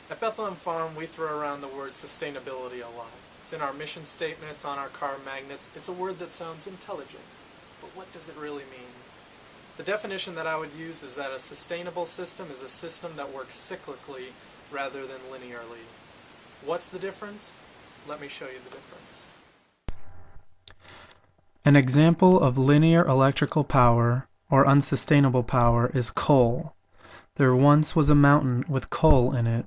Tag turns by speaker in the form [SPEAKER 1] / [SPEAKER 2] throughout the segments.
[SPEAKER 1] At Bethlehem Farm, we throw around the word sustainability a lot. It's in our mission statement, it's on our car magnets. It's a word that sounds intelligent. But what does it really mean? The definition that I would use is that a sustainable system is a system that works cyclically rather than linearly. What's the difference? Let me show you the difference.
[SPEAKER 2] An example of linear electrical power, or unsustainable power, is coal. There once was a mountain with coal in it.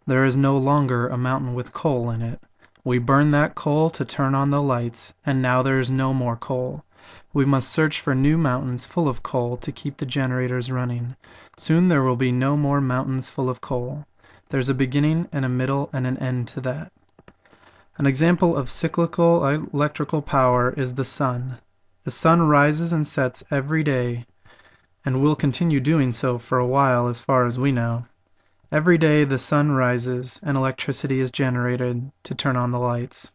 [SPEAKER 2] There is no longer a mountain with coal in it. We burned that coal to turn on the lights, and now there is no more coal. We must search for new mountains full of coal to keep the generators running. Soon there will be no more mountains full of coal. There's a beginning and a middle and an end to that. An example of cyclical electrical power is the sun. The sun rises and sets every day, and will continue doing so for a while as far as we know. Every day the sun rises and electricity is generated to turn on the lights.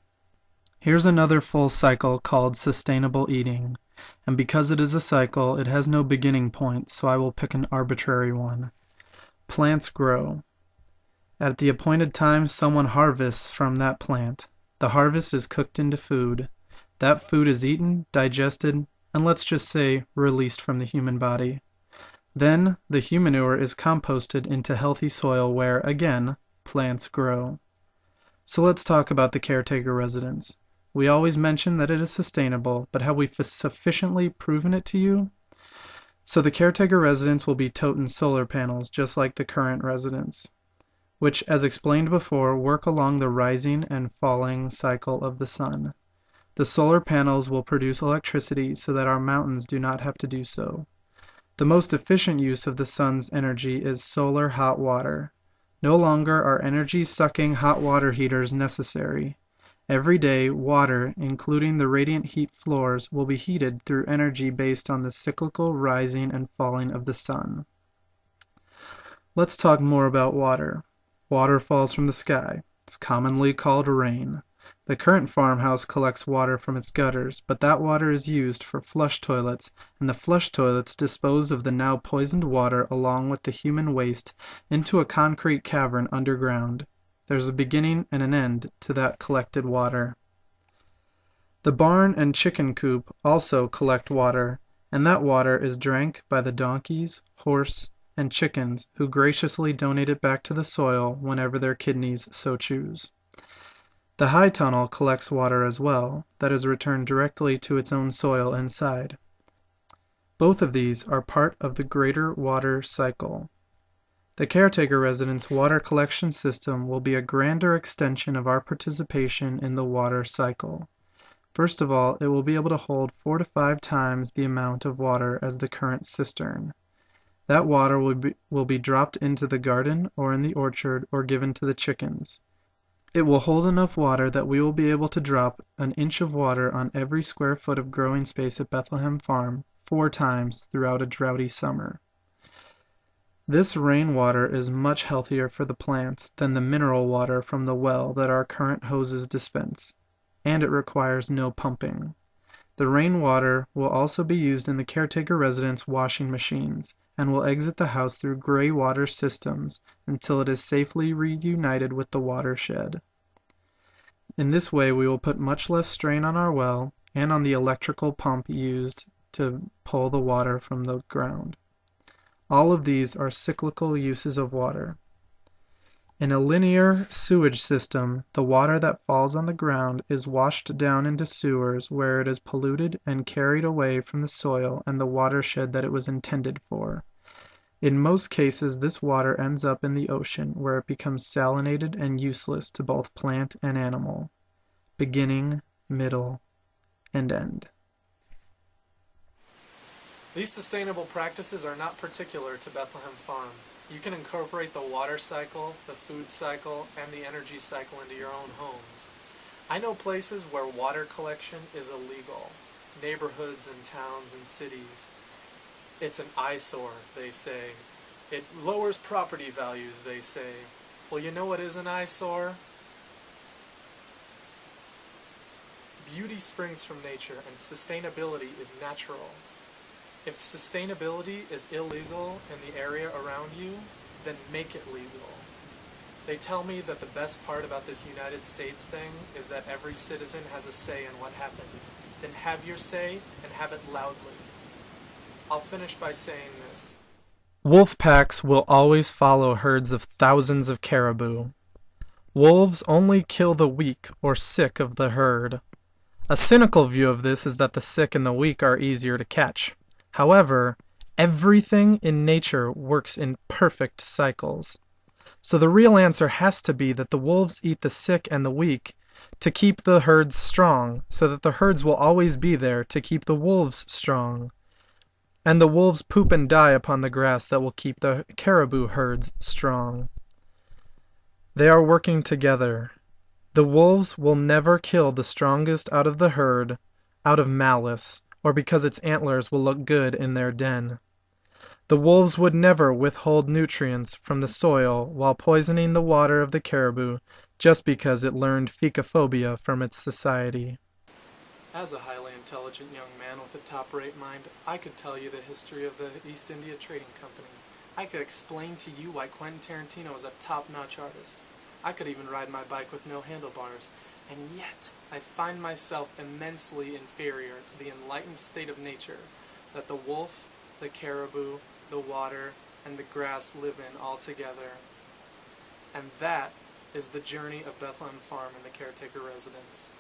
[SPEAKER 2] Here's another full cycle called sustainable eating, and because it is a cycle, it has no beginning point, so I will pick an arbitrary one. Plants grow. At the appointed time, someone harvests from that plant. The harvest is cooked into food. That food is eaten, digested, and let's just say released from the human body. Then the humanure is composted into healthy soil where, again, plants grow. So let's talk about the caretaker residence. We always mention that it is sustainable, but have we sufficiently proven it to you? So the caretaker residence will be toting solar panels, just like the current residence, which, as explained before, work along the rising and falling cycle of the sun. The solar panels will produce electricity so that our mountains do not have to do so. The most efficient use of the sun's energy is solar hot water. No longer are energy-sucking hot water heaters necessary. Every day, water, including the radiant heat floors, will be heated through energy based on the cyclical rising and falling of the sun. Let's talk more about water. Water falls from the sky. It's commonly called rain. The current farmhouse collects water from its gutters, but that water is used for flush toilets, and the flush toilets dispose of the now poisoned water along with the human waste into a concrete cavern underground. There's a beginning and an end to that collected water. The barn and chicken coop also collect water, and that water is drank by the donkeys, horse, and chickens who graciously donate it back to the soil whenever their kidneys so choose. The high tunnel collects water as well, that is returned directly to its own soil inside. Both of these are part of the greater water cycle. The caretaker residence water collection system will be a grander extension of our participation in the water cycle. First of all, it will be able to hold 4 to 5 times the amount of water as the current cistern. That water will be dropped into the garden or in the orchard or given to the chickens. It will hold enough water that we will be able to drop an inch of water on every square foot of growing space at Bethlehem Farm 4 times throughout a droughty summer. This rainwater is much healthier for the plants than the mineral water from the well that our current hoses dispense, and it requires no pumping. The rainwater will also be used in the caretaker residence washing machines, and will exit the house through gray water systems until it is safely reunited with the watershed. In this way, we will put much less strain on our well and on the electrical pump used to pull the water from the ground. All of these are cyclical uses of water. In a linear sewage system, the water that falls on the ground is washed down into sewers where it is polluted and carried away from the soil and the watershed that it was intended for. In most cases, this water ends up in the ocean where it becomes salinated and useless to both plant and animal. Beginning, middle, and end.
[SPEAKER 1] These sustainable practices are not particular to Bethlehem Farm. You can incorporate the water cycle, the food cycle, and the energy cycle into your own homes. I know places where water collection is illegal. Neighborhoods and towns and cities. It's an eyesore, they say. It lowers property values, they say. Well, you know what is an eyesore? Beauty springs from nature, and sustainability is natural. If sustainability is illegal in the area around you, then make it legal. They tell me that the best part about this United States thing is that every citizen has a say in what happens. Then have your say and have it loudly. I'll finish by saying this.
[SPEAKER 2] Wolf packs will always follow herds of thousands of caribou. Wolves only kill the weak or sick of the herd. A cynical view of this is that the sick and the weak are easier to catch. However, everything in nature works in perfect cycles. So the real answer has to be that the wolves eat the sick and the weak to keep the herds strong, so that the herds will always be there to keep the wolves strong. And the wolves poop and die upon the grass that will keep the caribou herds strong. They are working together. The wolves will never kill the strongest out of the herd out of malice, or because its antlers will look good in their den. The wolves would never withhold nutrients from the soil while poisoning the water of the caribou just because it learned fecophobia from its society.
[SPEAKER 1] As a highly intelligent young man with a top-rate mind, I could tell you the history of the East India Trading Company. I could explain to you why Quentin Tarantino was a top-notch artist. I could even ride my bike with no handlebars. And yet, I find myself immensely inferior to the enlightened state of nature that the wolf, the caribou, the water, and the grass live in all together. And that is the journey of Bethlehem Farm and the caretaker residents.